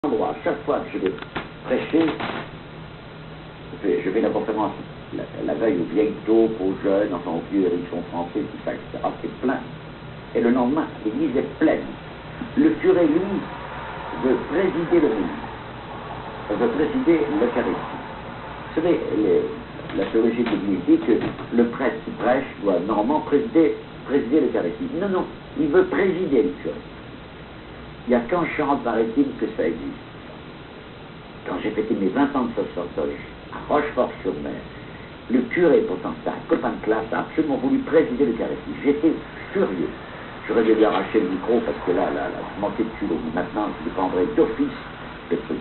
endroit, chaque fois que je vais prêcher, je fais la conférence la veille aux vieilles taupes, aux jeunes, enfin aux vieux hérissons français, tout ça, etc. C'est plein. Et le lendemain, l'église est pleine. Le curé, lui, veut présider le ministre, veut présider l'Eucharistie. Vous savez, la théologie de l'église dit que le prêtre qui prêche doit normalement présider l'Eucharistie. Non, non, il veut présider le curé. Il n'y a qu'en Charente, paraît-il, que ça existe. Quand j'ai fêté mes 20 ans de sacerdoce à Rochefort-sur-Mer, le curé, pourtant c'était un copain de classe, a absolument voulu présider l'Eucharistie. J'étais furieux. J'aurais dû lui arracher le micro parce que là, je manquais de culot. Maintenant, je lui prendrais d'office le truc.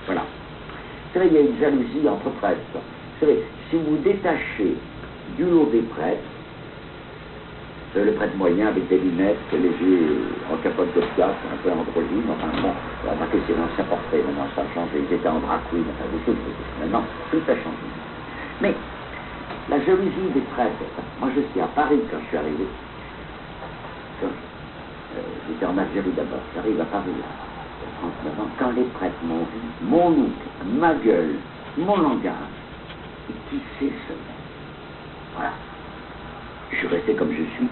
Voilà. Vous savez, il y a une jalousie entre prêtres. Vous savez, si vous détachez du lot des prêtres, le prêtre moyen avec des lunettes, les yeux en capote de piastre, un peu androgyne, enfin bon, on a remarqué c'est l'ancien portrait, maintenant ça a changé, ils étaient en drag queen, enfin des choses, maintenant tout a changé. Mais la jalousie des prêtres, moi je suis à Paris quand je suis arrivé, j'étais en Algérie d'abord, j'arrive à Paris là, 39 ans, quand les prêtres m'ont vu, mon look, ma gueule, mon langage, et qui c'est ce mec? Voilà. Je suis resté comme je suis.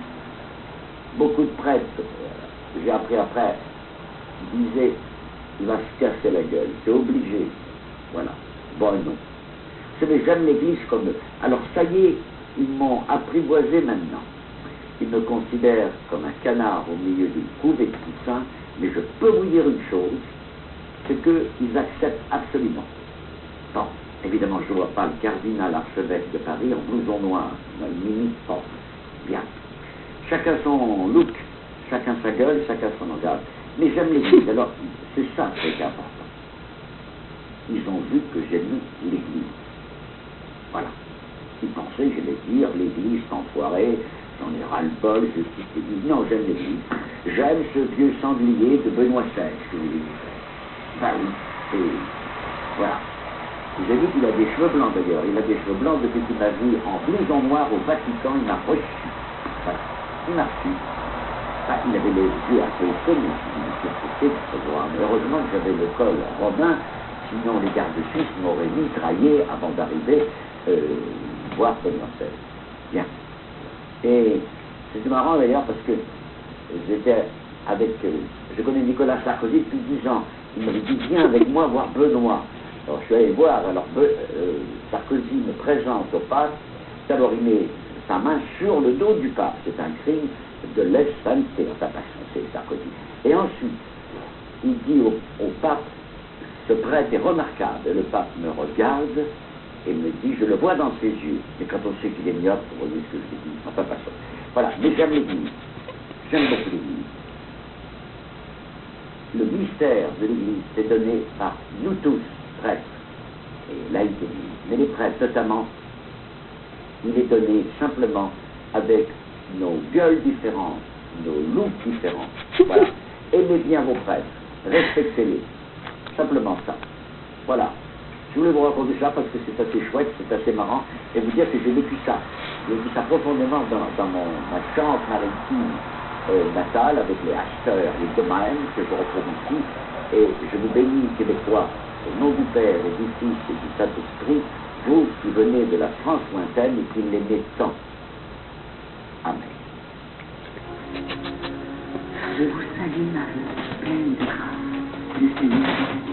Beaucoup de prêtres, j'ai appris après, disaient, il va se casser la gueule, c'est obligé. Voilà. Bon, non. Vous savez, j'aime l'église comme eux. Alors ça y est, ils m'ont apprivoisé maintenant. Ils me considèrent comme un canard au milieu d'une couvée de poussins, mais je peux vous dire une chose, c'est qu'ils acceptent absolument. Bon, évidemment, je ne vois pas le cardinal archevêque de Paris en blouson noir, dans le mini-port. Bien. Chacun son look, chacun sa gueule, chacun son langage. Mais j'aime l'église, alors c'est ça qui est important. Ils ont vu que j'aime l'église. Voilà. Ils pensaient que j'allais dire l'église, c'est enfoiré, j'en ai ras-le-bol, je quitte l'église. Non, j'aime l'église. J'aime ce vieux sanglier de Benoît XVI, que vous dites. Ben oui, et voilà. Vous avez vu qu'il a des cheveux blancs d'ailleurs. Il a des cheveux blancs depuis qu'il m'a vu en blouson noir au Vatican. Il m'a reçu. Voilà. Il m'a reçu. Enfin, il avait les yeux un peu étonnés. Mais heureusement que j'avais le col romain. Sinon, les gardes suisses m'auraient mitraillé avant d'arriver voir Benoît XVI. Bien. Et c'était marrant d'ailleurs parce que j'étais avec... je connais Nicolas Sarkozy depuis 10 ans. Il m'avait dit, viens avec moi voir Benoît. Alors je suis allé voir, alors Sarkozy me présente au pape, d'abord il met sa main sur le dos du pape, c'est un crime de lèse-sainteté, enfin c'est Sarkozy. Et ensuite, il dit au pape, ce prêtre est remarquable, et le pape me regarde et me dit, je le vois dans ses yeux, mais quand on sait qu'il est myope, vous voyez ce que je dis, enfin pas ça. Voilà, mais j'aime l'église, j'aime beaucoup l'église. Le mystère de l'église est donné par nous tous, prêtres et laïcs d'église. Mais les prêtres, notamment, il est donné simplement avec nos gueules différentes, nos looks différents. Voilà. Aimez bien vos prêtres, respectez-les. Simplement ça. Voilà. Je voulais vous raconter ça parce que c'est assez chouette, c'est assez marrant, et vous dire que j'ai vécu ça. J'ai vécu ça profondément dans ma chambre maritime natale, avec les acheteurs, les domaines que je retrouve ici, et je vous bénis, Québécois, au nom du Père et du Fils et du Saint-Esprit, vous qui venez de la France lointaine et qui l'aimez tant. Amen. Je vous salue Marie, pleine de grâce, le Seigneur est avec vous.